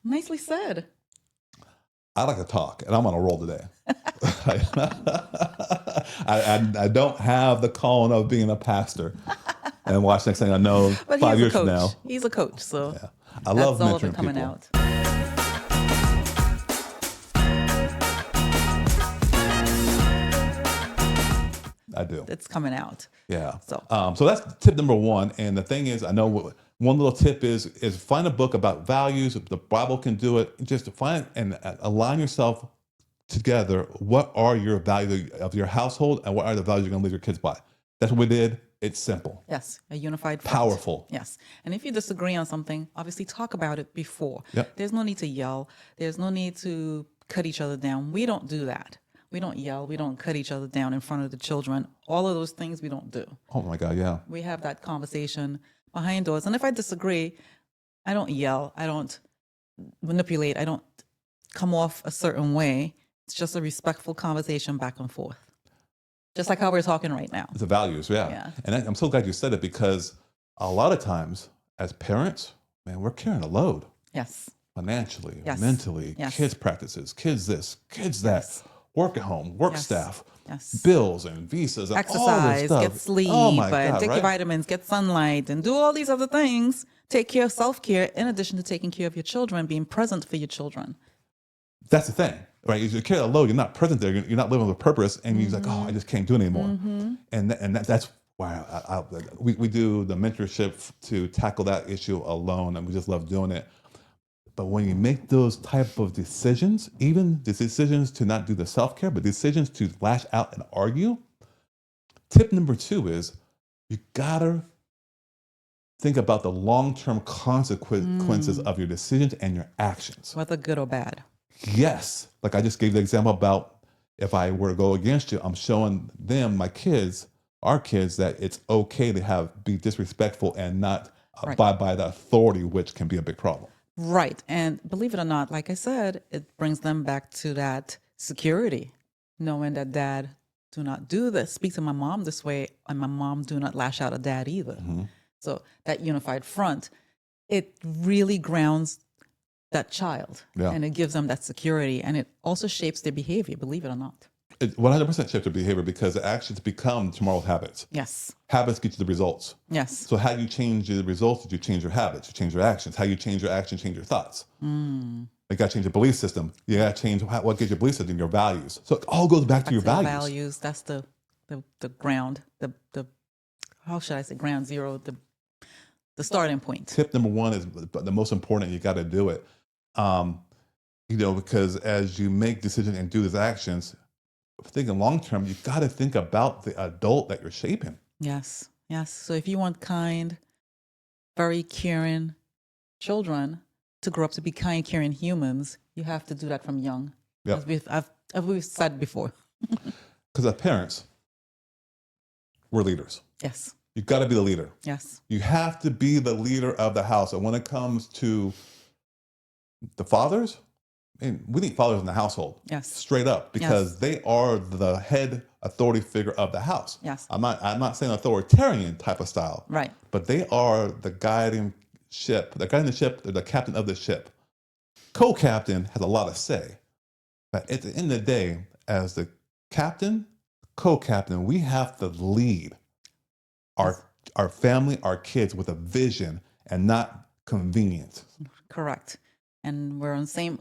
Nicely said. I like to talk, and I'm on a roll today. I don't have the calling of being a pastor. And watch, next thing I know, But 5 he's a years from now. coach. He's a coach, so Yeah. I that's love all of it mentoring coming people. out. I do. It's coming out. Yeah. So So that's tip number one. And the thing is, I know one little tip is find a book about values. The Bible can do it. Just find and align yourself together. What are your values of your household, and what are the values you're going to leave your kids by? That's what we did. It's simple, yes, a unified front. powerful. Yes. And if you disagree on something, obviously talk about it before. Yep. There's no need to yell. There's no need to cut each other down. We don't do that. We don't yell. We don't cut each other down in front of the children. All of those things we don't do. Oh my God, yeah. We have that conversation behind doors. And if I disagree, I don't yell. I don't manipulate. I don't come off a certain way. It's just a respectful conversation back and forth. Just like how we're talking right now. It's the values, yeah. Yeah. And I'm so glad you said it, because a lot of times as parents, man, we're carrying a load Yes. financially, Yes. mentally, Yes. kids practices, kids this, kids that, Yes. work at home, work Yes. staff, Yes. bills and visas and all this Exercise, stuff. get sleep, Oh my and God, take your right? vitamins, get sunlight, and do all these other things. Take care of self-care in addition to taking care of your children, being present for your children. That's the thing, right? If you carry a load, you're not present there. You're not living with purpose, and you're like, oh, I just can't do it anymore. And that's why we do the mentorship to tackle that issue alone, and we just love doing it. But when you make those type of decisions, even the decisions to not do the self-care, but decisions to lash out and argue, tip number 2 is you gotta think about the long-term consequences of your decisions and your actions. Whether good or bad. Yes. Like I just gave the example about if I were to go against you, I'm showing them, my kids, our kids, that it's okay to be disrespectful and not abide by the authority, which can be a big problem. Right. And believe it or not, like I said, it brings them back to that security, knowing that dad do not do this, speak to my mom this way, and my mom do not lash out at dad either. So that unified front, it really grounds that child, and it gives them that security, and it also shapes their behavior, believe it or not. It 100% shifts their behavior, because the actions become tomorrow's habits. Yes. Habits get you the results. Yes. So how you change the results is you change your habits, you change your actions. How you change your actions, change your thoughts. You got to change your belief system. You got to change what gives your belief system, your values. So it all goes back to your values. That's the ground, the how should I say, ground zero, the starting point. Tip number 1 is the most important. You got to do it. Because as you make decisions and do these actions, thinking long term, you got to think about the adult that you're shaping. Yes. Yes. So if you want kind, very caring children to grow up to be kind, caring humans, you have to do that from young. Yep. As we've said before. Because as parents, we're leaders. Yes. You got to be the leader. Yes. You have to be the leader of the house. And when it comes to the fathers, we need fathers in the household. Yes. Straight up, because they are the head authority figure of the house. Yes. I'm not saying authoritarian type of style. Right. But they are the guiding ship. They're guiding the ship. They're the captain of the ship. Co-captain has a lot of say. But at the end of the day, as the captain, co-captain, we have to lead our family, our kids with a vision and not convenience. Correct. And we're on the same